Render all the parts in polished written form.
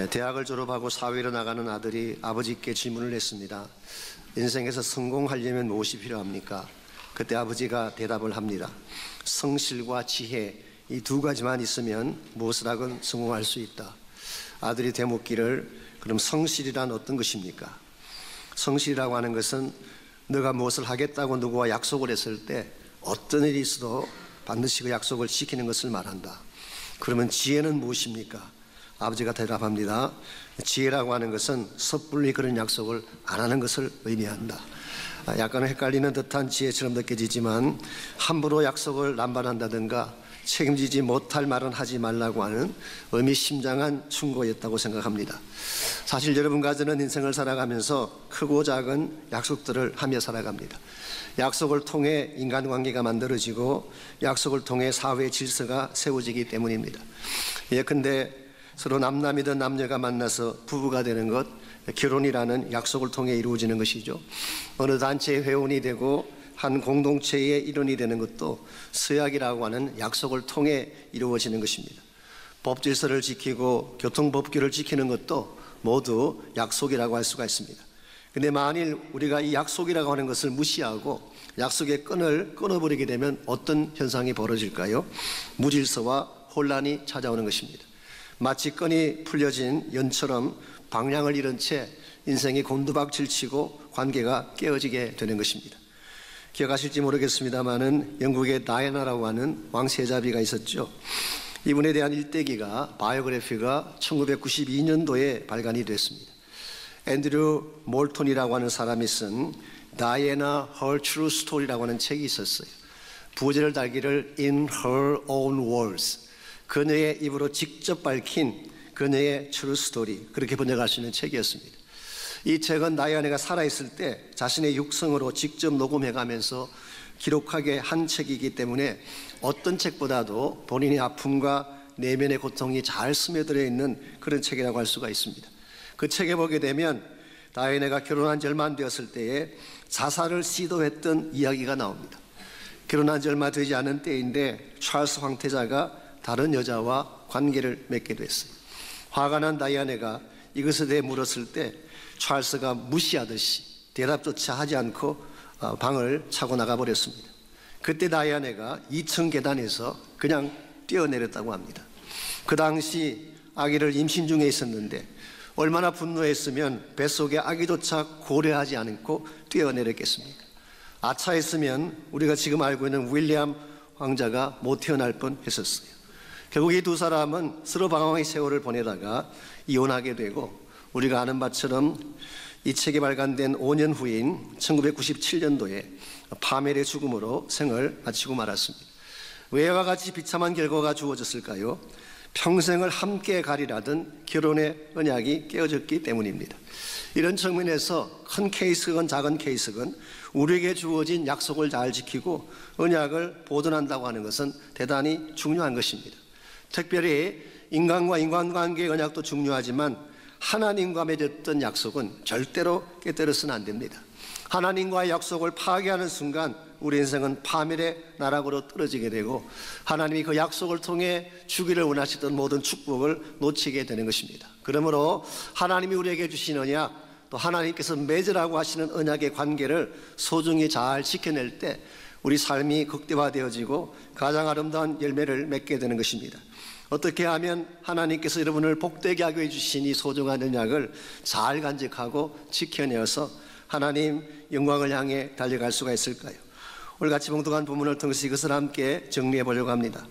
대학을 졸업하고 사회로 나가는 아들이 아버지께 질문을 했습니다. 인생에서 성공하려면 무엇이 필요합니까? 그때 아버지가 대답을 합니다. 성실과 지혜, 이 두 가지만 있으면 무엇을 하건 성공할 수 있다. 아들이 되묻기를, 그럼 성실이란 어떤 것입니까? 성실이라고 하는 것은 너가 무엇을 하겠다고 누구와 약속을 했을 때 어떤 일이 있어도 반드시 그 약속을 지키는 것을 말한다. 그러면 지혜는 무엇입니까? 아버지가 대답합니다. 지혜라고 하는 것은 섣불리 그런 약속을 안 하는 것을 의미한다. 약간은 헷갈리는 듯한 지혜처럼 느껴지지만 함부로 약속을 남발한다든가 책임지지 못할 말은 하지 말라고 하는 의미심장한 충고였다고 생각합니다. 사실 여러분과 저는 인생을 살아가면서 크고 작은 약속들을 하며 살아갑니다. 약속을 통해 인간관계가 만들어지고 약속을 통해 사회 질서가 세워지기 때문입니다. 예컨대 서로 남남이든 남녀가 만나서 부부가 되는 것, 결혼이라는 약속을 통해 이루어지는 것이죠. 어느 단체의 회원이 되고 한 공동체의 일원이 되는 것도 서약이라고 하는 약속을 통해 이루어지는 것입니다. 법질서를 지키고 교통법규를 지키는 것도 모두 약속이라고 할 수가 있습니다. 그런데 만일 우리가 이 약속이라고 하는 것을 무시하고 약속의 끈을 끊어버리게 되면 어떤 현상이 벌어질까요? 무질서와 혼란이 찾아오는 것입니다. 마치 끈이 풀려진 연처럼 방향을 잃은 채 인생이 곤두박질치고 관계가 깨어지게 되는 것입니다. 기억하실지 모르겠습니다만은 영국의 다이애나라고 하는 왕세자비가 있었죠. 이분에 대한 일대기가 바이오그래피가 1992년도에 발간이 됐습니다. 앤드류 몰톤이라고 하는 사람이 쓴 다이애나 Her True Story라고 하는 책이 있었어요. 부제를 달기를 In Her Own Words, 그녀의 입으로 직접 밝힌 그녀의 True Story, 그렇게 번역할 수 있는 책이었습니다. 이 책은 다이애나가 살아있을 때 자신의 육성으로 직접 녹음해가면서 기록하게 한 책이기 때문에 어떤 책보다도 본인의 아픔과 내면의 고통이 잘 스며들어 있는 그런 책이라고 할 수가 있습니다. 그 책에 보게 되면 다이애나가 결혼한 지 얼마 안 되었을 때에 자살을 시도했던 이야기가 나옵니다. 결혼한 지 얼마 되지 않은 때인데 찰스 황태자가 다른 여자와 관계를 맺게 됐어요. 화가 난 다이애나가 이것에 대해 물었을 때 찰스가 무시하듯이 대답조차 하지 않고 방을 차고 나가버렸습니다. 그때 다이애나가 2층 계단에서 그냥 뛰어내렸다고 합니다. 그 당시 아기를 임신 중에 있었는데 얼마나 분노했으면 뱃속에 아기조차 고려하지 않고 뛰어내렸겠습니까? 아차했으면 우리가 지금 알고 있는 윌리엄 왕자가 못 태어날 뻔했었어요. 결국 이 두 사람은 서로 방황의 세월을 보내다가 이혼하게 되고 우리가 아는 바처럼 이 책이 발간된 5년 후인 1997년도에 파멜의 죽음으로 생을 마치고 말았습니다. 왜 이와 같이 비참한 결과가 주어졌을까요? 평생을 함께 가리라던 결혼의 언약이 깨어졌기 때문입니다. 이런 측면에서 큰 케이스건 작은 케이스건 우리에게 주어진 약속을 잘 지키고 언약을 보존한다고 하는 것은 대단히 중요한 것입니다. 특별히 인간과 인간관계의 언약도 중요하지만 하나님과 맺었던 약속은 절대로 깨뜨려서는 안 됩니다. 하나님과의 약속을 파괴하는 순간 우리 인생은 파멸의 나락으로 떨어지게 되고 하나님이 그 약속을 통해 주기를 원하시던 모든 축복을 놓치게 되는 것입니다. 그러므로 하나님이 우리에게 주신 언약, 또 하나님께서 맺으라고 하시는 언약의 관계를 소중히 잘 지켜낼 때 우리 삶이 극대화되어지고 가장 아름다운 열매를 맺게 되는 것입니다. 어떻게 하면 하나님께서 여러분을 복되게 하게 해주신 이 소중한 언약을 잘 간직하고 지켜내어서 하나님 영광을 향해 달려갈 수가 있을까요? 오늘 같이 봉독한 본문을 통해서 이것을 함께 정리해 보려고 합니다.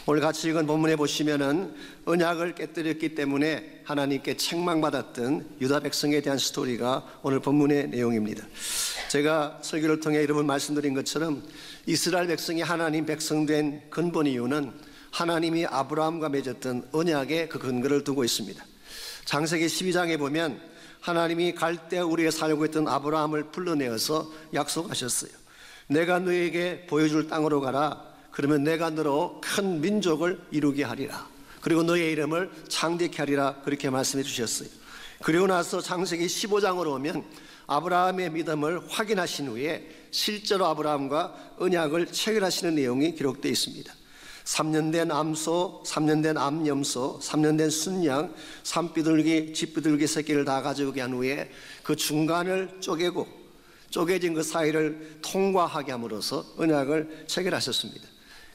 오늘 같이 읽은 본문에 보시면은 언약을 깨뜨렸기 때문에 하나님께 책망받았던 유다 백성에 대한 스토리가 오늘 본문의 내용입니다. 제가 설교를 통해 여러분 말씀드린 것처럼 이스라엘 백성이 하나님 백성 된 근본 이유는 하나님이 아브라함과 맺었던 언약에 그 근거를 두고 있습니다. 창세기 12장에 보면 하나님이 갈대 우리에 살고 있던 아브라함을 불러내어서 약속하셨어요. 내가 너에게 보여줄 땅으로 가라. 그러면 내가 너로 큰 민족을 이루게 하리라. 그리고 너의 이름을 창대케 하리라. 그렇게 말씀해 주셨어요. 그리고 나서 창세기 15장으로 오면 아브라함의 믿음을 확인하신 후에 실제로 아브라함과 언약을 체결하시는 내용이 기록되어 있습니다. 3년 된 암소, 3년 된 암염소, 3년 된 순양, 산비둘기, 집비둘기 새끼를 다 가져오게 한 후에 그 중간을 쪼개고 쪼개진 그 사이를 통과하게 함으로써 언약을 체결하셨습니다.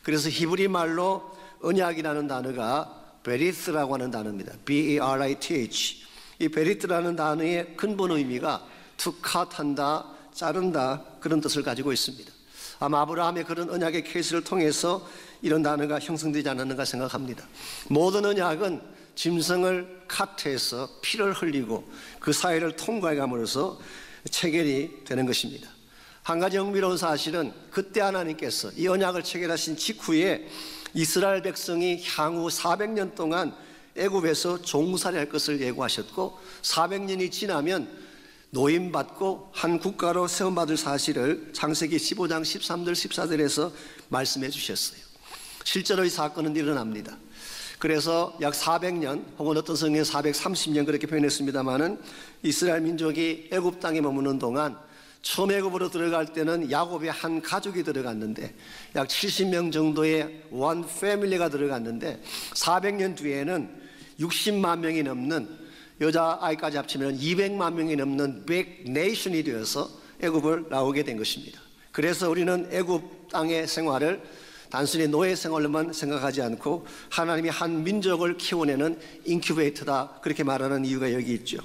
그래서 히브리 말로 언약이라는 단어가 베리스라고 하는 단어입니다. B-E-R-I-T-H. 이 베리스라는 단어의 근본 의미가 to cut 한다, 자른다 그런 뜻을 가지고 있습니다. 아마 아브라함의 그런 언약의 케이스를 통해서 이런 단어가 형성되지 않았는가 생각합니다. 모든 언약은 짐승을 카트해서 피를 흘리고 그 사이를 통과해 감으로써 체결이 되는 것입니다. 한 가지 흥미로운 사실은 그때 하나님께서 이 언약을 체결하신 직후에 이스라엘 백성이 향후 400년 동안 애굽에서 종살이할 것을 예고하셨고 400년이 지나면 노임받고 한 국가로 세움받을 사실을 창세기 15장 13절 14절에서 말씀해 주셨어요. 실제로 이 사건은 일어납니다. 그래서 약 400년 혹은 어떤 성경에 430년 그렇게 표현했습니다마는 이스라엘 민족이 애굽 땅에 머무는 동안 처음 애굽으로 들어갈 때는 야곱의 한 가족이 들어갔는데 약 70명 정도의 원 패밀리가 들어갔는데 400년 뒤에는 60만 명이 넘는 여자아이까지 합치면 200만 명이 넘는 빅 네이션이 되어서 애굽을 나오게 된 것입니다. 그래서 우리는 애굽 땅의 생활을 단순히 노예 생활로만 생각하지 않고 하나님이 한 민족을 키워내는 인큐베이터다 그렇게 말하는 이유가 여기 있죠.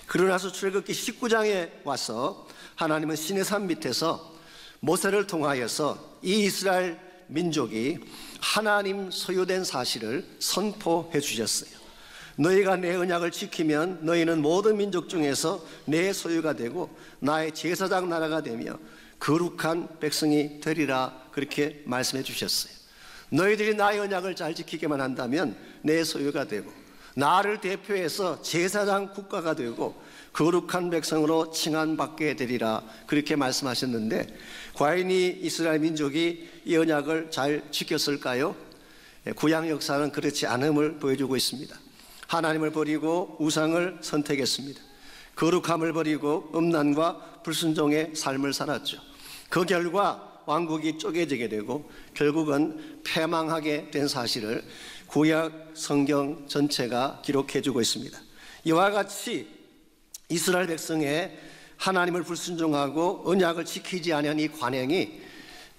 그러나서 출애굽기 19장에 와서 하나님은 시내산 밑에서 모세를 통하여서 이 이스라엘 민족이 하나님 소유된 사실을 선포해 주셨어요. 너희가 내 언약을 지키면 너희는 모든 민족 중에서 내 소유가 되고 나의 제사장 나라가 되며 거룩한 백성이 되리라 그렇게 말씀해 주셨어요. 너희들이 나의 언약을 잘 지키기만 한다면 내 소유가 되고 나를 대표해서 제사장 국가가 되고 거룩한 백성으로 칭한받게 되리라 그렇게 말씀하셨는데 과연 이 이스라엘 민족이 이 언약을 잘 지켰을까요? 구약 역사는 그렇지 않음을 보여주고 있습니다. 하나님을 버리고 우상을 선택했습니다. 거룩함을 버리고 음란과 불순종의 삶을 살았죠. 그 결과 왕국이 쪼개지게 되고 결국은 패망하게 된 사실을 구약 성경 전체가 기록해주고 있습니다. 이와 같이 이스라엘 백성의 하나님을 불순종하고 언약을 지키지 않은 이 관행이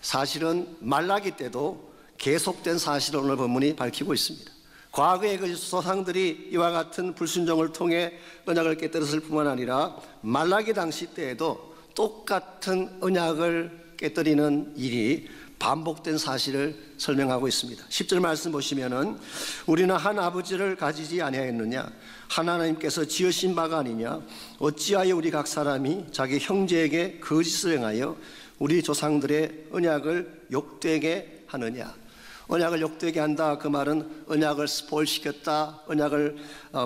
사실은 말라기 때도 계속된 사실을 오늘 본문이 밝히고 있습니다. 과거의 그 조상들이 이와 같은 불순종을 통해 언약을 깨뜨렸을 뿐만 아니라 말라기 당시 때에도 똑같은 언약을 깨뜨리는 일이 반복된 사실을 설명하고 있습니다. 10절 말씀 보시면은 우리는 한 아버지를 가지지 아니하였느냐 하나님께서 지으신 바가 아니냐 어찌하여 우리 각 사람이 자기 형제에게 거짓을 행하여 우리 조상들의 언약을 욕되게 하느냐. 언약을 욕되게 한다 그 말은 언약을 스포일시켰다 언약을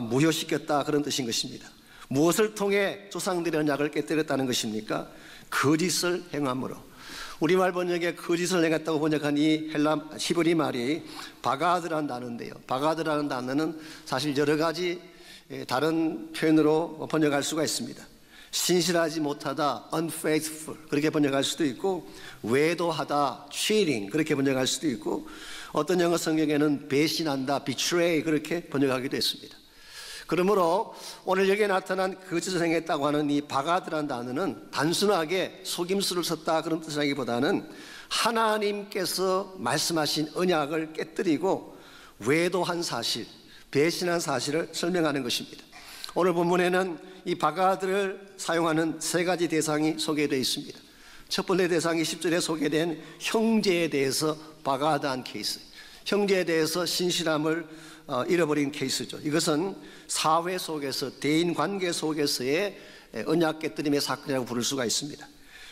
무효시켰다 그런 뜻인 것입니다. 무엇을 통해 조상들의 언약을 깨뜨렸다는 것입니까? 거짓을 행함으로. 우리말 번역에 거짓을 행했다고 번역한 이 히브리 말이 바가드라는 단어인데요. 바가드라는 단어는 사실 여러 가지 다른 표현으로 번역할 수가 있습니다. 신실하지 못하다, unfaithful 그렇게 번역할 수도 있고 외도하다, cheating 그렇게 번역할 수도 있고 어떤 영어 성경에는 배신한다, betray 그렇게 번역하기도 했습니다. 그러므로 오늘 여기에 나타난 거짓을 행했다고 하는 이 바가드라는 단어는 단순하게 속임수를 썼다 그런 뜻이라기보다는 하나님께서 말씀하신 언약을 깨뜨리고 외도한 사실, 배신한 사실을 설명하는 것입니다. 오늘 본문에는 이 바가드를 사용하는 세 가지 대상이 소개되어 있습니다. 첫 번째 대상이 10절에 소개된 형제에 대해서 바가드한 케이스, 형제에 대해서 신실함을 잃어버린 케이스죠. 이것은 사회 속에서 대인관계 속에서의 언약 깨뜨림의 사건이라고 부를 수가 있습니다.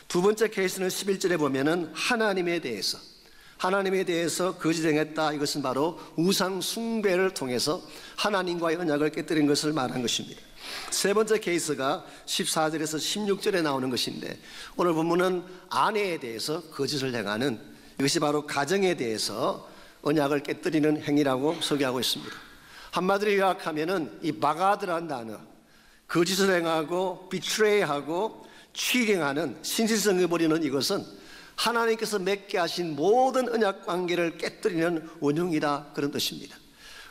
두 번째 케이스는 11절에 보면은 하나님에 대해서 거짓행했다. 이것은 바로 우상 숭배를 통해서 하나님과의 언약을 깨뜨린 것을 말한 것입니다. 세 번째 케이스가 14절에서 16절에 나오는 것인데 오늘 본문은 아내에 대해서 거짓을 행하는 이것이 바로 가정에 대해서 언약을 깨뜨리는 행위라고 소개하고 있습니다. 한마디로 요약하면은 이 바가드라는 단어, 거짓을 행하고 비트레이하고 취행하는 신실성을 버리는 이것은 하나님께서 맺게 하신 모든 언약 관계를 깨뜨리는 원흉이다, 그런 뜻입니다.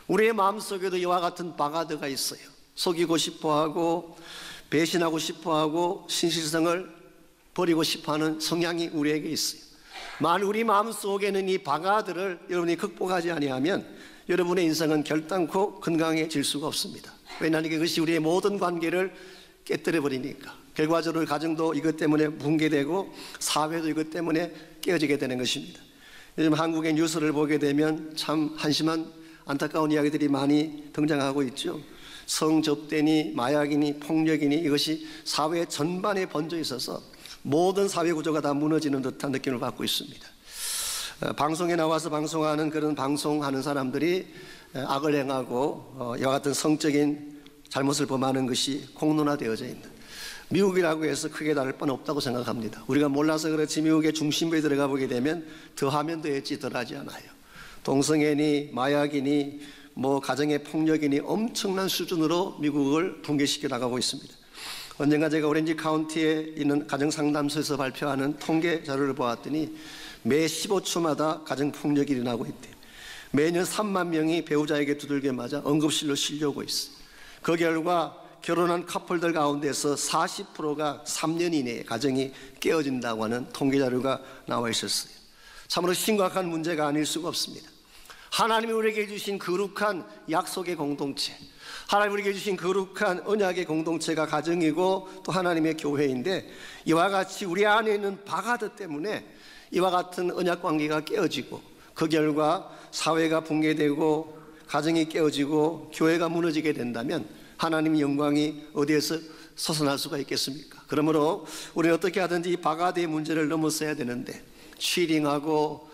우리의 마음속에도 이와 같은 바가드가 있어요. 속이고 싶어하고 배신하고 싶어하고 신실성을 버리고 싶어하는 성향이 우리에게 있어요. 만일 우리 마음속에는 이 바가드를 여러분이 극복하지 아니하면 여러분의 인생은 결단코 건강해질 수가 없습니다. 왜냐하면 이것이 우리의 모든 관계를 깨뜨려 버리니까. 결과적으로 가정도 이것 때문에 붕괴되고 사회도 이것 때문에 깨어지게 되는 것입니다. 요즘 한국의 뉴스를 보게 되면 참 한심한 안타까운 이야기들이 많이 등장하고 있죠. 성접대니 마약이니 폭력이니 이것이 사회 전반에 번져 있어서 모든 사회 구조가 다 무너지는 듯한 느낌을 받고 있습니다. 방송에 나와서 방송하는 그런 방송하는 사람들이 악을 행하고 이와 같은 성적인 잘못을 범하는 것이 공론화되어져 있는, 미국이라고 해서 크게 다를 바는 없다고 생각합니다. 우리가 몰라서 그렇지 미국의 중심부에 들어가 보게 되면 더하면 더했지 덜하지 않아요. 동성애니 마약이니 가정의 폭력이니 엄청난 수준으로 미국을 붕괴시켜 나가고 있습니다. 언젠가 제가 오렌지 카운티에 있는 가정상담소에서 발표하는 통계 자료를 보았더니 매 15초마다 가정폭력이 일어나고 있대요. 매년 3만 명이 배우자에게 두들겨 맞아 응급실로 실려오고 있어요. 그 결과 결혼한 커플들 가운데서 40%가 3년 이내에 가정이 깨어진다고 하는 통계 자료가 나와 있었어요. 참으로 심각한 문제가 아닐 수가 없습니다. 하나님이 우리에게 주신 거룩한 약속의 공동체, 하나님이 우리에게 주신 거룩한 언약의 공동체가 가정이고 또 하나님의 교회인데, 이와 같이 우리 안에 있는 바가드 때문에 이와 같은 언약 관계가 깨어지고 그 결과 사회가 붕괴되고 가정이 깨어지고 교회가 무너지게 된다면 하나님의 영광이 어디에서 솟아날 수가 있겠습니까? 그러므로 우리는 어떻게 하든지 이 바가드의 문제를 넘어서야 되는데, 치링하고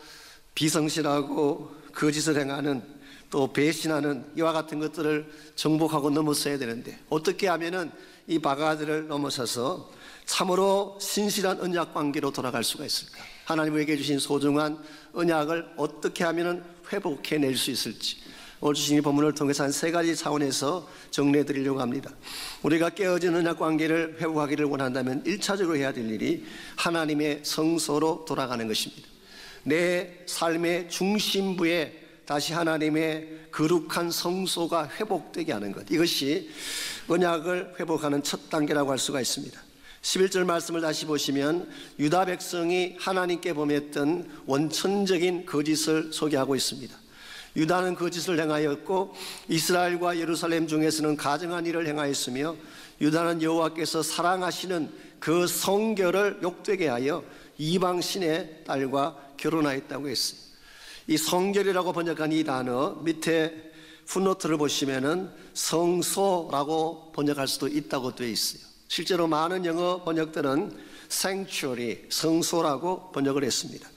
비성실하고 거짓을 행하는 또 배신하는 이와 같은 것들을 정복하고 넘어서야 되는데, 어떻게 하면은 이 바가드를 넘어서서 참으로 신실한 언약 관계로 돌아갈 수가 있을까? 하나님에게 주신 소중한 언약을 어떻게 하면은 회복해낼 수 있을지, 오늘 주신 이 본문을 통해서 한 3가지 차원에서 정리해 드리려고 합니다. 우리가 깨어진 언약 관계를 회복하기를 원한다면 1차적으로 해야 될 일이 하나님의 성소로 돌아가는 것입니다. 내 삶의 중심부에 다시 하나님의 거룩한 성소가 회복되게 하는 것, 이것이 언약을 회복하는 첫 단계라고 할 수가 있습니다. 11절 말씀을 다시 보시면 유다 백성이 하나님께 범했던 원천적인 거짓을 소개하고 있습니다. 유다는 거짓을 행하였고 이스라엘과 예루살렘 중에서는 가증한 일을 행하였으며, 유다는 여호와께서 사랑하시는 그 성결을 욕되게 하여 이방 신의 딸과 결혼하였다고 했어요. 이 성결이라고 번역한 이 단어 밑에 풋노트를 보시면은 성소라고 번역할 수도 있다고 되어 있어요. 실제로 많은 영어 번역들은 sanctuary, 성소라고 번역을 했습니다.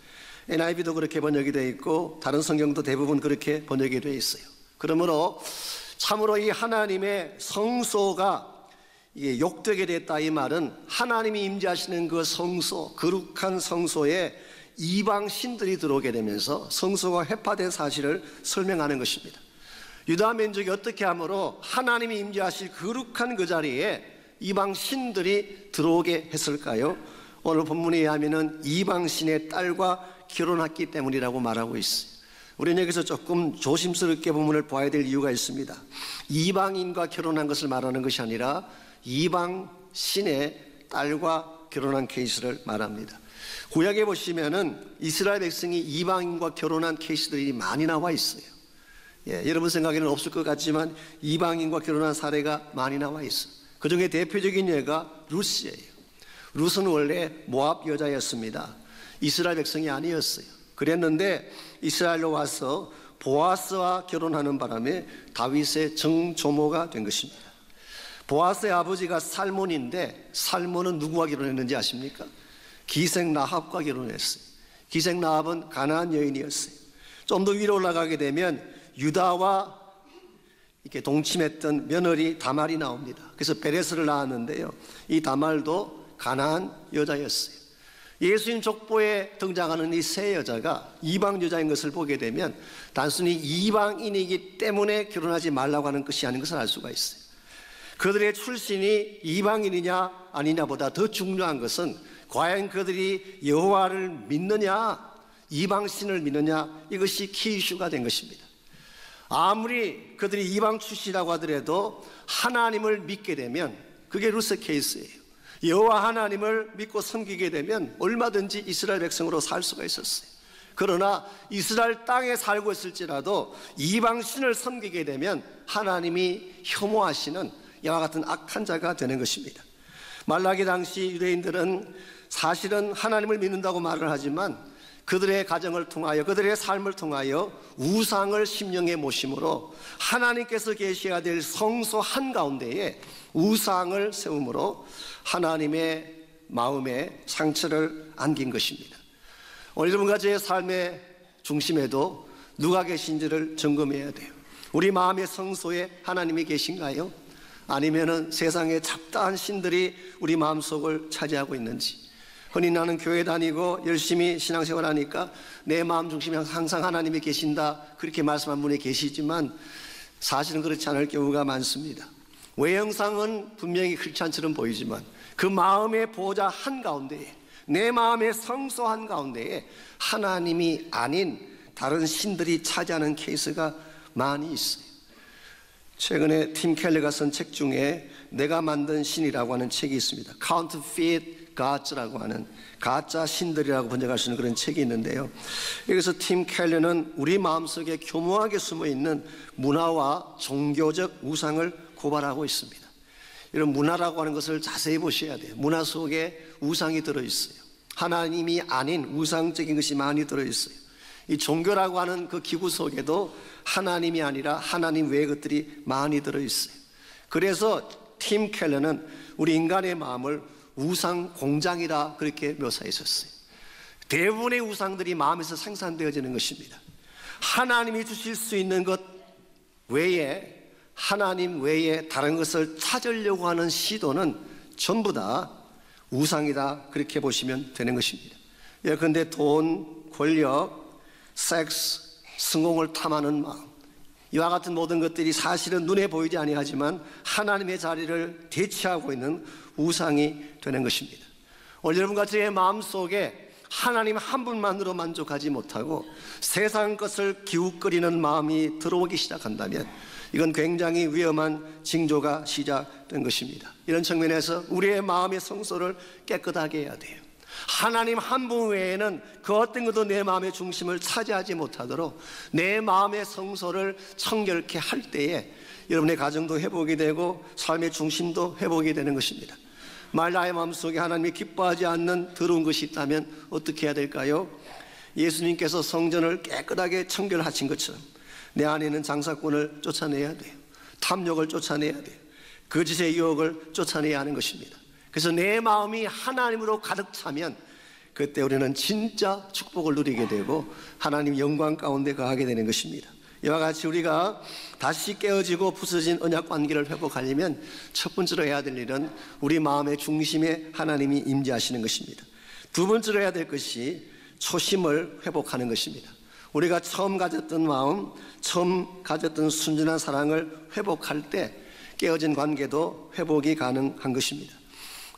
NIV도 그렇게 번역이 되어 있고 다른 성경도 대부분 그렇게 번역이 되어 있어요. 그러므로 참으로 이 하나님의 성소가 이게 욕되게 됐다, 이 말은 하나님이 임재하시는 그 성소, 거룩한 성소에 이방 신들이 들어오게 되면서 성소가 회파된 사실을 설명하는 것입니다. 유다 민족이 어떻게 함으로 하나님이 임재하실 거룩한 그 자리에 이방 신들이 들어오게 했을까요? 오늘 본문에 의하면 이방 신의 딸과 결혼했기 때문이라고 말하고 있어요. 우리는 여기서 조금 조심스럽게 본문을 봐야 될 이유가 있습니다. 이방인과 결혼한 것을 말하는 것이 아니라 이방 신의 딸과 결혼한 케이스를 말합니다. 구약에 보시면은 이스라엘 백성이 이방인과 결혼한 케이스들이 많이 나와 있어요. 여러분 생각에는 없을 것 같지만 이방인과 결혼한 사례가 많이 나와 있어요. 그 중에 대표적인 예가 루스예요. 루스는 원래 모압 여자였습니다. 이스라엘 백성이 아니었어요. 그랬는데 이스라엘로 와서 보아스와 결혼하는 바람에 다윗의 정조모가 된 것입니다. 보아스의 아버지가 살몬인데, 살몬은 누구와 결혼했는지 아십니까? 기생 라합과 결혼했어요. 기생 라합은 가나안 여인이었어요. 좀 더 위로 올라가게 되면 유다와 이렇게 동침했던 며느리 다말이 나옵니다. 그래서 베레스를 낳았는데요, 이 다말도 가나안 여자였어요. 예수님 족보에 등장하는 이 세 여자가 이방 여자인 것을 보게 되면 단순히 이방인이기 때문에 결혼하지 말라고 하는 것이 아닌 것을 알 수가 있어요. 그들의 출신이 이방인이냐 아니냐보다 더 중요한 것은 과연 그들이 여호와를 믿느냐, 이방신을 믿느냐, 이것이 키 이슈가 된 것입니다. 아무리 그들이 이방 출신이라고 하더라도 하나님을 믿게 되면 그게 루스 케이스예요. 여호와 하나님을 믿고 섬기게 되면 얼마든지 이스라엘 백성으로 살 수가 있었어요. 그러나 이스라엘 땅에 살고 있을지라도 이방신을 섬기게 되면 하나님이 혐오하시는 이와 같은 악한 자가 되는 것입니다. 말라기 당시 유대인들은 사실은 하나님을 믿는다고 말을 하지만 그들의 가정을 통하여, 그들의 삶을 통하여 우상을 심령에 모심으로 하나님께서 계셔야 될 성소 한가운데에 우상을 세움으로 하나님의 마음에 상처를 안긴 것입니다. 오늘 여러분과 제 삶의 중심에도 누가 계신지를 점검해야 돼요. 우리 마음의 성소에 하나님이 계신가요? 아니면은 세상의 잡다한 신들이 우리 마음속을 차지하고 있는지. 흔히 나는 교회 다니고 열심히 신앙생활 하니까 내 마음 중심에 항상 하나님이 계신다, 그렇게 말씀한 분이 계시지만 사실은 그렇지 않을 경우가 많습니다. 외형상은 분명히 크리스찬처럼 보이지만 그 마음의 보좌 한가운데에, 내 마음의 성소 한가운데에 하나님이 아닌 다른 신들이 차지하는 케이스가 많이 있어요. 최근에 팀 켈러가 쓴 책 중에 내가 만든 신이라고 하는 책이 있습니다. Counterfeit Gods라고 하는 가짜 신들이라고 번역할 수 있는 그런 책이 있는데요, 여기서 팀 켈러는 우리 마음속에 교묘하게 숨어있는 문화와 종교적 우상을 고발하고 있습니다. 이런 문화라고 하는 것을 자세히 보셔야 돼요. 문화 속에 우상이 들어있어요. 하나님이 아닌 우상적인 것이 많이 들어있어요. 이 종교라고 하는 그 기구 속에도 하나님이 아니라 하나님 외의 것들이 많이 들어있어요. 그래서 팀 켈러는 우리 인간의 마음을 우상 공장이라 그렇게 묘사했었어요. 대부분의 우상들이 마음에서 생산되어지는 것입니다. 하나님이 주실 수 있는 것 외에, 하나님 외에 다른 것을 찾으려고 하는 시도는 전부 다 우상이다, 그렇게 보시면 되는 것입니다. 예컨대 돈, 권력, 섹스, 성공을 탐하는 마음, 이와 같은 모든 것들이 사실은 눈에 보이지 아니하지만 하나님의 자리를 대체하고 있는 우상이 되는 것입니다. 오늘 여러분과 저의 마음속에 하나님 한 분만으로 만족하지 못하고 세상 것을 기웃거리는 마음이 들어오기 시작한다면 이건 굉장히 위험한 징조가 시작된 것입니다. 이런 측면에서 우리의 마음의 성소를 깨끗하게 해야 돼요. 하나님 한 분 외에는 그 어떤 것도 내 마음의 중심을 차지하지 못하도록 내 마음의 성소를 청결케 할 때에 여러분의 가정도 회복이 되고 삶의 중심도 회복이 되는 것입니다. 만일 나의 마음속에 하나님이 기뻐하지 않는 더러운 것이 있다면 어떻게 해야 될까요? 예수님께서 성전을 깨끗하게 청결하신 것처럼 내 안에 있는 장사꾼을 쫓아내야 돼요. 탐욕을 쫓아내야 돼요. 거짓의 유혹을 쫓아내야 하는 것입니다. 그래서 내 마음이 하나님으로 가득 차면 그때 우리는 진짜 축복을 누리게 되고 하나님 영광 가운데 거하게 되는 것입니다. 이와 같이 우리가 다시 깨어지고 부서진 언약 관계를 회복하려면 첫 번째로 해야 될 일은 우리 마음의 중심에 하나님이 임재하시는 것입니다. 두 번째로 해야 될 것이 초심을 회복하는 것입니다. 우리가 처음 가졌던 마음, 처음 가졌던 순전한 사랑을 회복할 때 깨어진 관계도 회복이 가능한 것입니다.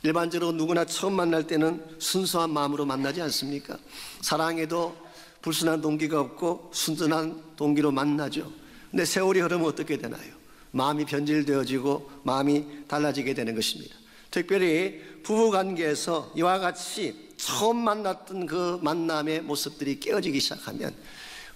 일반적으로 누구나 처음 만날 때는 순수한 마음으로 만나지 않습니까? 사랑에도 불순한 동기가 없고 순전한 동기로 만나죠. 근데 세월이 흐르면 어떻게 되나요? 마음이 변질되어지고 마음이 달라지게 되는 것입니다. 특별히 부부관계에서 이와 같이 처음 만났던 그 만남의 모습들이 깨어지기 시작하면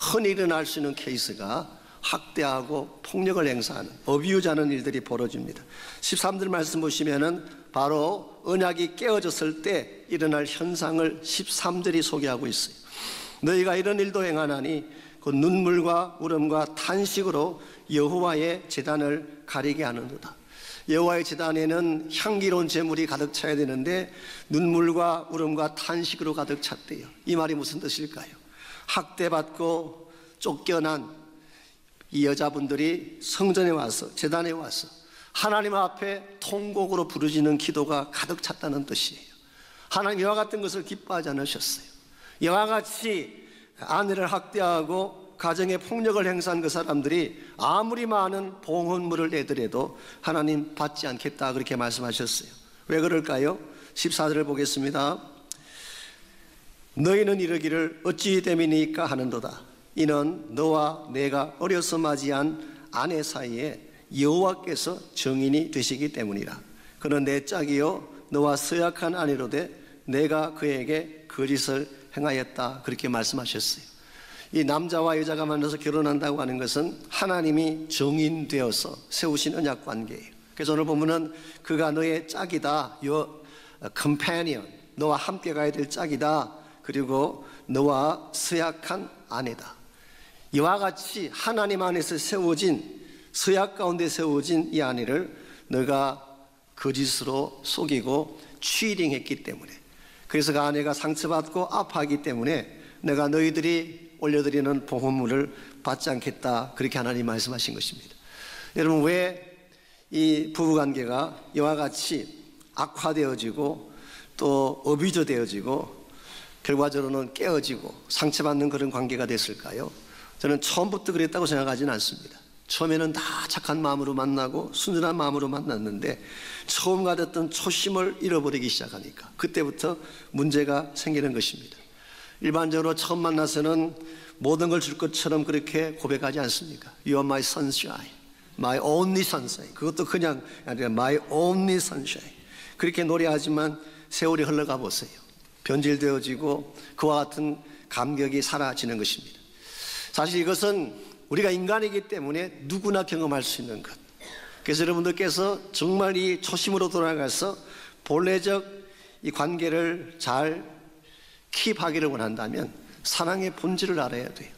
흔히 일어날 수 있는 케이스가 학대하고 폭력을 행사하는, 어뷰즈하는 일들이 벌어집니다. 13절 말씀 보시면은 바로 언약이 깨어졌을 때 일어날 현상을 13절이 소개하고 있어요. 너희가 이런 일도 행하나니 그 눈물과 울음과 탄식으로 여호와의 제단을 가리게 하는도다. 여호와의 제단에는 향기로운 제물이 가득 차야 되는데 눈물과 울음과 탄식으로 가득 찼대요. 이 말이 무슨 뜻일까요? 학대받고 쫓겨난 이 여자분들이 성전에 와서, 제단에 와서 하나님 앞에 통곡으로 부르짖는 기도가 가득 찼다는 뜻이에요. 하나님 이와 같은 것을 기뻐하지 않으셨어요. 이와 같이 아내를 학대하고 가정에 폭력을 행사한 그 사람들이 아무리 많은 봉헌물을 내더라도 하나님 받지 않겠다, 그렇게 말씀하셨어요. 왜 그럴까요? 14절을 보겠습니다. 너희는 이르기를 어찌 됨이니까 하는도다. 이는 너와 내가 어려서 맞이한 아내 사이에 여호와께서 증인이 되시기 때문이라. 그는 내 짝이요 너와 서약한 아내로되 내가 그에게 거짓을 행하였다. 그렇게 말씀하셨어요. 이 남자와 여자가 만나서 결혼한다고 하는 것은 하나님이 정인되어서 세우신 언약 관계예요. 그래서 오늘 보면은 그가 너의 짝이다, your companion, 너와 함께 가야 될 짝이다, 그리고 너와 서약한 아내다. 이와 같이 하나님 안에서 세워진, 서약 가운데 세워진 이 아내를 너가 거짓으로 속이고 취링했기 때문에, 그래서 그 아내가 상처받고 아파하기 때문에 내가 너희들이 올려드리는 보험물을 받지 않겠다, 그렇게 하나님 말씀하신 것입니다. 여러분, 왜 이 부부관계가 이와 같이 악화되어지고 또 어비저 되어지고 결과적으로는 깨어지고 상처받는 그런 관계가 됐을까요? 저는 처음부터 그랬다고 생각하지는 않습니다. 처음에는 다 착한 마음으로 만나고 순전한 마음으로 만났는데 처음 가졌던 초심을 잃어버리기 시작하니까 그때부터 문제가 생기는 것입니다. 일반적으로 처음 만나서는 모든 걸 줄 것처럼 그렇게 고백하지 않습니까? You are my sunshine, my only sunshine. 그것도 그냥 아니라 my only sunshine. 그렇게 노래하지만 세월이 흘러가 보세요. 변질되어지고 그와 같은 감격이 사라지는 것입니다. 사실 이것은 우리가 인간이기 때문에 누구나 경험할 수 있는 것. 그래서 여러분들께서 정말 이 초심으로 돌아가서 본래적 이 관계를 잘 킵하기를 원한다면 사랑의 본질을 알아야 돼요.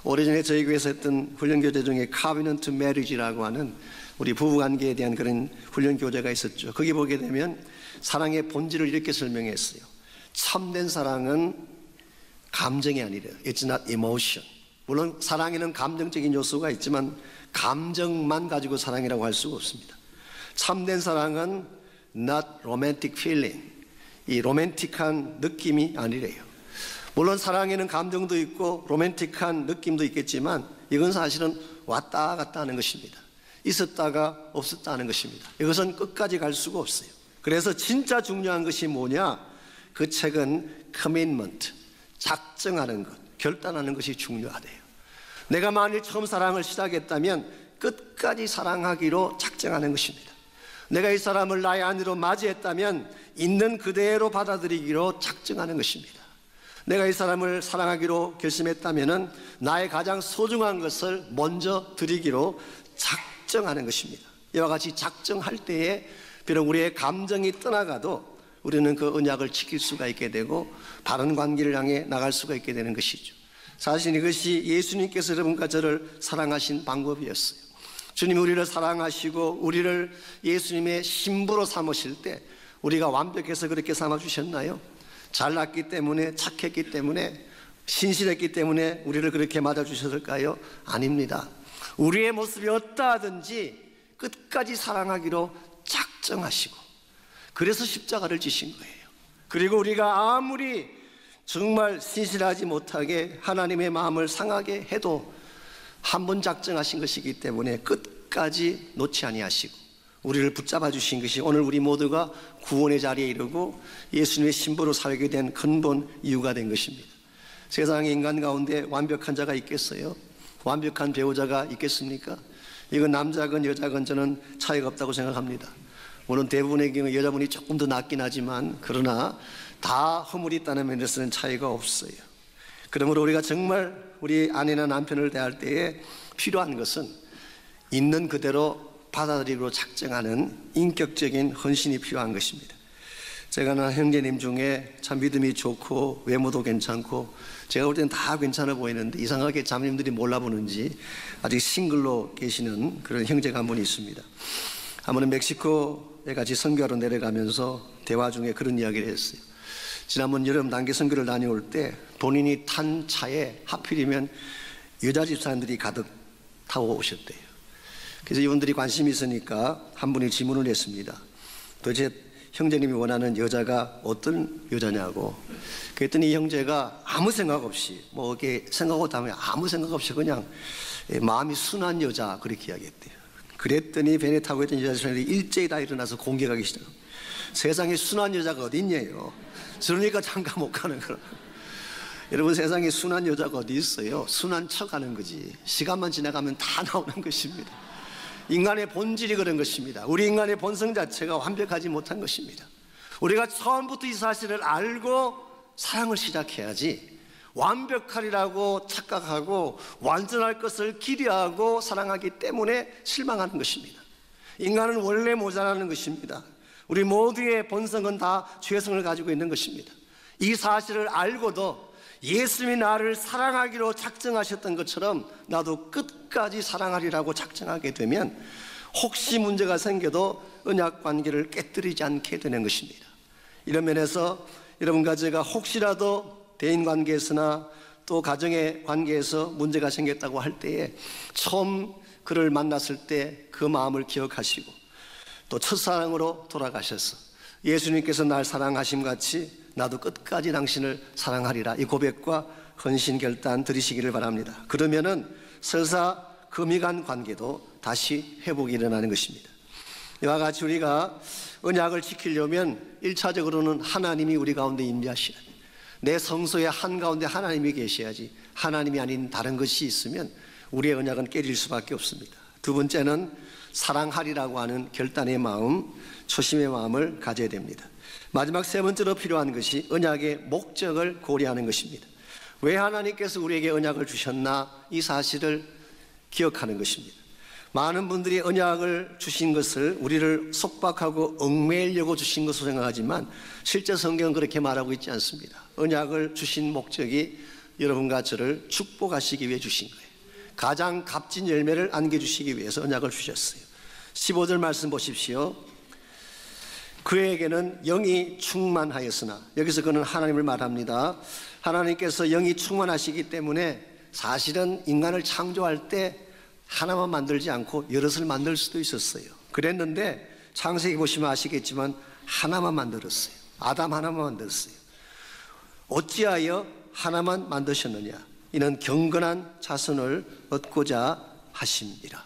오래전에 저희 교회에서 했던 훈련교재 중에 Covenant Marriage라고 하는 우리 부부관계에 대한 그런 훈련교재가 있었죠. 거기 보게 되면 사랑의 본질을 이렇게 설명했어요. 참된 사랑은 감정이 아니래요. It's not emotion. 물론 사랑에는 감정적인 요소가 있지만 감정만 가지고 사랑이라고 할 수가 없습니다. 참된 사랑은 not romantic feeling, 이 로맨틱한 느낌이 아니래요. 물론 사랑에는 감정도 있고 로맨틱한 느낌도 있겠지만 이건 사실은 왔다 갔다 하는 것입니다. 있었다가 없었다 하는 것입니다. 이것은 끝까지 갈 수가 없어요. 그래서 진짜 중요한 것이 뭐냐? 그 책은 commitment, 작정하는 것, 결단하는 것이 중요하대요. 내가 만일 처음 사랑을 시작했다면 끝까지 사랑하기로 작정하는 것입니다. 내가 이 사람을 나의 아내로 맞이했다면 있는 그대로 받아들이기로 작정하는 것입니다. 내가 이 사람을 사랑하기로 결심했다면 나의 가장 소중한 것을 먼저 드리기로 작정하는 것입니다. 이와 같이 작정할 때에 비록 우리의 감정이 떠나가도 우리는 그 언약을 지킬 수가 있게 되고 바른 관계를 향해 나갈 수가 있게 되는 것이죠. 사실 이것이 예수님께서 여러분과 저를 사랑하신 방법이었어요. 주님이 우리를 사랑하시고 우리를 예수님의 신부로 삼으실 때 우리가 완벽해서 그렇게 삼아주셨나요? 잘났기 때문에, 착했기 때문에, 신실했기 때문에 우리를 그렇게 맞아주셨을까요? 아닙니다. 우리의 모습이 어떠하든지 끝까지 사랑하기로 작정하시고 그래서 십자가를 지신 거예요. 그리고 우리가 아무리 정말 신실하지 못하게 하나님의 마음을 상하게 해도 한 번 작정하신 것이기 때문에 끝까지 놓지 아니하시고 우리를 붙잡아 주신 것이 오늘 우리 모두가 구원의 자리에 이르고 예수님의 신부로 살게 된 근본 이유가 된 것입니다. 세상에 인간 가운데 완벽한 자가 있겠어요? 완벽한 배우자가 있겠습니까? 이건 남자건 여자건 저는 차이가 없다고 생각합니다. 물론 대부분의 경우 여자분이 조금 더 낫긴 하지만 그러나 다 허물이 있다는 면에서는 차이가 없어요. 그러므로 우리가 정말 우리 아내나 남편을 대할 때에 필요한 것은 있는 그대로 받아들이기로 작정하는 인격적인 헌신이 필요한 것입니다. 제가 아는 형제님 중에 참 믿음이 좋고 외모도 괜찮고 제가 볼 때는 다 괜찮아 보이는데 이상하게 자매님들이 몰라보는지 아직 싱글로 계시는 그런 형제가 한 분이 있습니다. 한 번은 멕시코에 같이 선교하러 내려가면서 대화 중에 그런 이야기를 했어요. 지난번 여름 단기 선교를 다녀올 때 본인이 탄 차에 하필이면 여자 집사님들이 가득 타고 오셨대요. 그래서 이분들이 관심이 있으니까 한 분이 질문을 했습니다. 도대체 형제님이 원하는 여자가 어떤 여자냐고. 그랬더니 이 형제가 아무 생각 없이 뭐 이렇게 생각하고 하면 아무 생각 없이 그냥 마음이 순한 여자 그렇게 이야기했대요. 그랬더니 벤에 타고 있던 여자들이 일제히 다 일어나서 공격하기 시작합니다. 세상에 순한 여자가 어디 있냐요. 그러니까 장가 못 가는 거라. 여러분, 세상에 순한 여자가 어디 있어요? 순한 척하는 거지. 시간만 지나가면 다 나오는 것입니다. 인간의 본질이 그런 것입니다. 우리 인간의 본성 자체가 완벽하지 못한 것입니다. 우리가 처음부터 이 사실을 알고 사랑을 시작해야지, 완벽하리라고 착각하고 완전할 것을 기대하고 사랑하기 때문에 실망하는 것입니다. 인간은 원래 모자라는 것입니다. 우리 모두의 본성은 다 죄성을 가지고 있는 것입니다. 이 사실을 알고도 예수님이 나를 사랑하기로 작정하셨던 것처럼 나도 끝까지 사랑하리라고 작정하게 되면 혹시 문제가 생겨도 언약 관계를 깨뜨리지 않게 되는 것입니다. 이런 면에서 여러분과 제가 혹시라도 대인관계에서나 또 가정의 관계에서 문제가 생겼다고 할 때에 처음 그를 만났을 때 그 마음을 기억하시고 또 첫사랑으로 돌아가셔서 예수님께서 날 사랑하심 같이 나도 끝까지 당신을 사랑하리라, 이 고백과 헌신 결단 드리시기를 바랍니다. 그러면은 설사 금이 간 관계도 다시 회복이 일어나는 것입니다. 이와 같이 우리가 언약을 지키려면 1차적으로는 하나님이 우리 가운데 임재하셔야 돼요. 내 성소의 한가운데 하나님이 계셔야지, 하나님이 아닌 다른 것이 있으면 우리의 언약은 깨질 수밖에 없습니다. 두 번째는 사랑하리라고 하는 결단의 마음, 초심의 마음을 가져야 됩니다. 마지막 세 번째로 필요한 것이 언약의 목적을 고려하는 것입니다. 왜 하나님께서 우리에게 언약을 주셨나, 이 사실을 기억하는 것입니다. 많은 분들이 언약을 주신 것을 우리를 속박하고 얽매이려고 주신 것으로 생각하지만 실제 성경은 그렇게 말하고 있지 않습니다. 언약을 주신 목적이 여러분과 저를 축복하시기 위해 주신 거예요. 가장 값진 열매를 안겨주시기 위해서 언약을 주셨어요. 15절 말씀 보십시오. 그에게는 영이 충만하였으나, 여기서 그는 하나님을 말합니다. 하나님께서 영이 충만하시기 때문에 사실은 인간을 창조할 때 하나만 만들지 않고 여럿을 만들 수도 있었어요. 그랬는데 창세기 보시면 아시겠지만 하나만 만들었어요. 아담 하나만 만들었어요. 어찌하여 하나만 만드셨느냐? 이는 경건한 자손을 얻고자 하심이라.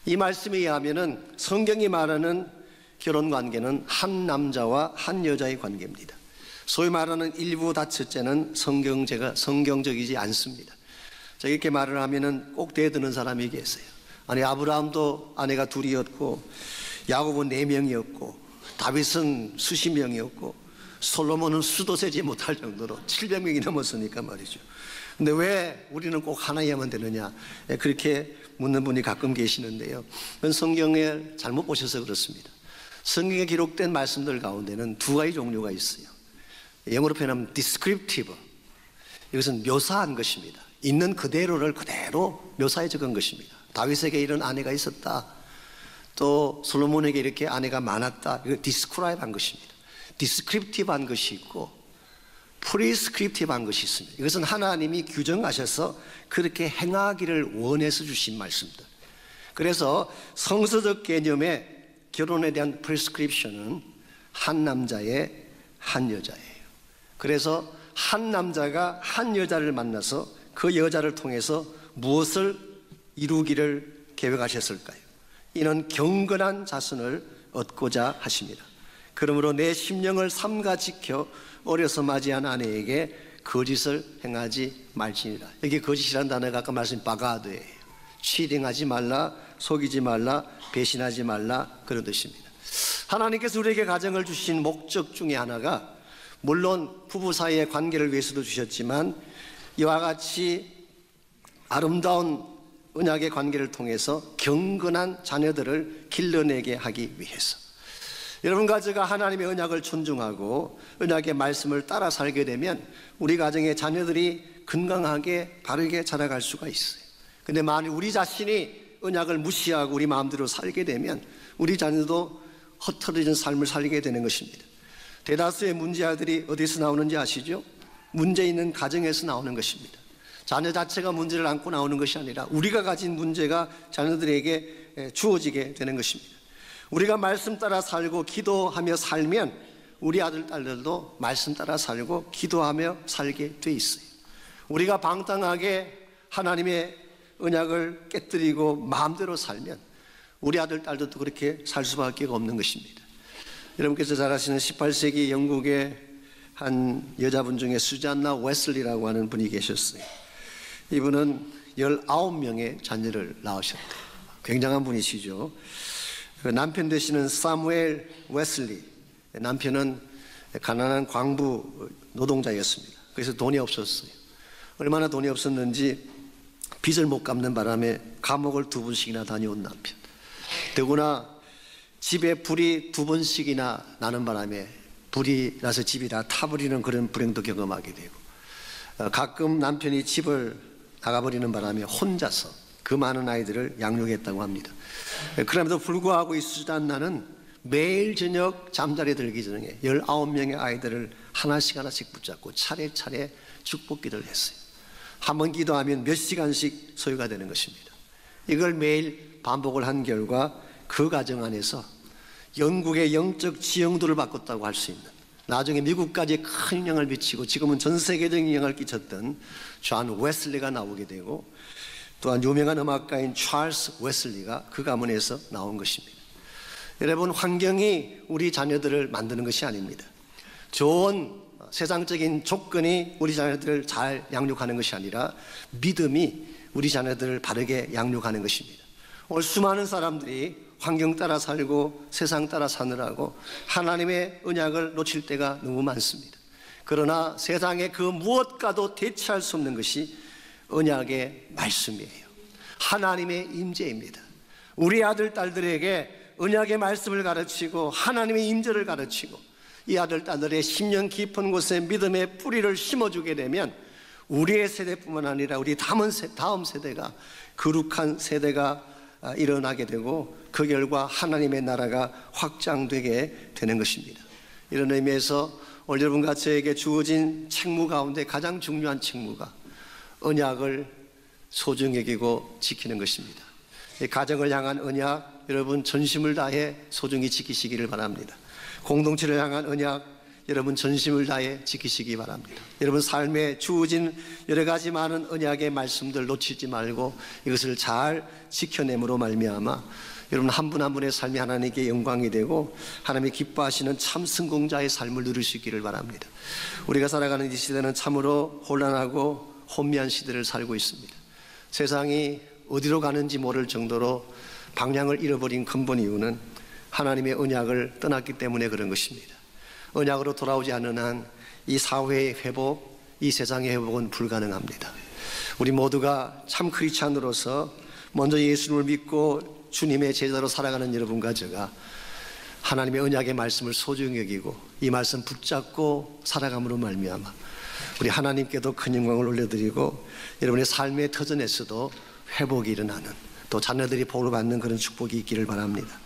이 말씀에 의하면은 성경이 말하는 결혼관계는 한 남자와 한 여자의 관계입니다. 소위 말하는 일부 다처제는 성경적이지 않습니다. 자, 이렇게 말을 하면은 꼭 대드는 사람이 계세요. 아니, 아브라함도 아내가 둘이었고, 야곱은 4명이었고, 다윗은 수십 명이었고, 솔로몬은 수도 세지 못할 정도로 700명이 넘었으니까 말이죠. 근데 왜 우리는 꼭 하나여야만 되느냐, 그렇게 묻는 분이 가끔 계시는데요. 그건 성경을 잘못 보셔서 그렇습니다. 성경에 기록된 말씀들 가운데는 두 가지 종류가 있어요. 영어로 표현하면 descriptive, 이것은 묘사한 것입니다. 있는 그대로를 그대로 묘사해 적은 것입니다. 다윗에게 이런 아내가 있었다, 또 솔로몬에게 이렇게 아내가 많았다, 이거 describe 한 것입니다. descriptive 한 것이 있고 프리스크립티브 한 것이 있습니다. 이것은 하나님이 규정하셔서 그렇게 행하기를 원해서 주신 말씀들. 그래서 성서적 개념의 결혼에 대한 프리스크립션은 한 남자의 한 여자예요. 그래서 한 남자가 한 여자를 만나서 그 여자를 통해서 무엇을 이루기를 계획하셨을까요? 이는 경건한 자손을 얻고자 하십니다. 그러므로 내 심령을 삼가 지켜 어려서 맞이한 아내에게 거짓을 행하지 말지니라. 여기 거짓이라는 단어가 아까 말씀인 바가드예요. 치팅하지 말라, 속이지 말라, 배신하지 말라, 그런 뜻입니다. 하나님께서 우리에게 가정을 주신 목적 중에 하나가, 물론 부부 사이의 관계를 위해서도 주셨지만 이와 같이 아름다운 언약의 관계를 통해서 경건한 자녀들을 길러내게 하기 위해서, 여러분과 제가 하나님의 언약을 존중하고 언약의 말씀을 따라 살게 되면 우리 가정의 자녀들이 건강하게 바르게 자라갈 수가 있어요. 근데 만일 우리 자신이 언약을 무시하고 우리 마음대로 살게 되면 우리 자녀도 흩어진 삶을 살게 되는 것입니다. 대다수의 문제아들이 어디서 나오는지 아시죠? 문제 있는 가정에서 나오는 것입니다. 자녀 자체가 문제를 안고 나오는 것이 아니라 우리가 가진 문제가 자녀들에게 주어지게 되는 것입니다. 우리가 말씀 따라 살고 기도하며 살면 우리 아들, 딸들도 말씀 따라 살고 기도하며 살게 돼 있어요. 우리가 방탕하게 하나님의 언약을 깨뜨리고 마음대로 살면 우리 아들, 딸들도 그렇게 살 수밖에 없는 것입니다. 여러분께서 잘 아시는 18세기 영국의 한 여자분 중에 수잔나 웨슬리라고 하는 분이 계셨어요. 이분은 19명의 자녀를 낳으셨대요. 굉장한 분이시죠. 그 남편 되시는 사무엘 웨슬리, 남편은 가난한 광부 노동자였습니다. 그래서 돈이 없었어요. 얼마나 돈이 없었는지 빚을 못 갚는 바람에 감옥을 2번씩이나 다녀온 남편. 더구나 집에 불이 2번씩이나 나는 바람에 불이 나서 집이 다 타버리는 그런 불행도 경험하게 되고, 가끔 남편이 집을 나가버리는 바람에 혼자서 그 많은 아이들을 양육했다고 합니다. 그럼에도 불구하고 이 수잔나는 매일 저녁 잠자리에 들기 전에 19명의 아이들을 하나씩 붙잡고 차례차례 축복기도를 했어요. 한 번 기도하면 몇 시간씩 소요가 되는 것입니다. 이걸 매일 반복을 한 결과 그 가정 안에서 영국의 영적 지형도를 바꿨다고 할 수 있는, 나중에 미국까지 큰 영향을 미치고 지금은 전 세계적인 영향을 끼쳤던 존 웨슬리가 나오게 되고, 또한 유명한 음악가인 찰스 웨슬리가 그 가문에서 나온 것입니다. 여러분, 환경이 우리 자녀들을 만드는 것이 아닙니다. 좋은 세상적인 조건이 우리 자녀들을 잘 양육하는 것이 아니라 믿음이 우리 자녀들을 바르게 양육하는 것입니다. 오늘 수많은 사람들이 환경 따라 살고 세상 따라 사느라고 하나님의 언약을 놓칠 때가 너무 많습니다. 그러나 세상에 그 무엇과도 대체할 수 없는 것이 언약의 말씀이에요. 하나님의 임재입니다. 우리 아들 딸들에게 언약의 말씀을 가르치고 하나님의 임재를 가르치고 이 아들 딸들의 심령 깊은 곳에 믿음의 뿌리를 심어주게 되면 우리의 세대뿐만 아니라 우리 다음 세대가 거룩한 세대가 일어나게 되고 그 결과 하나님의 나라가 확장되게 되는 것입니다. 이런 의미에서 오늘 여러분과 저에게 주어진 책무 가운데 가장 중요한 책무가 언약을 소중히 여기고 지키는 것입니다. 이 가정을 향한 언약, 여러분 전심을 다해 소중히 지키시기를 바랍니다. 공동체를 향한 언약, 여러분 전심을 다해 지키시기 바랍니다. 여러분 삶에 주어진 여러 가지 많은 언약의 말씀들 놓치지 말고 이것을 잘 지켜냄으로 말미암아 여러분 한 분 한 분의 삶이 하나님께 영광이 되고 하나님이 기뻐하시는 참 성공자의 삶을 누릴 수 있기를 바랍니다. 우리가 살아가는 이 시대는 참으로 혼란하고 혼미한 시대를 살고 있습니다. 세상이 어디로 가는지 모를 정도로 방향을 잃어버린 근본 이유는 하나님의 언약을 떠났기 때문에 그런 것입니다. 언약으로 돌아오지 않는 한 이 사회의 회복, 이 세상의 회복은 불가능합니다. 우리 모두가 참 크리스찬으로서 먼저 예수님을 믿고 주님의 제자로 살아가는 여러분과 제가 하나님의 언약의 말씀을 소중히 여기고 이 말씀 붙잡고 살아감으로 말미암아 우리 하나님께도 큰 영광을 올려드리고 여러분의 삶의 터전에서도 회복이 일어나는, 또 자녀들이 복을 받는 그런 축복이 있기를 바랍니다.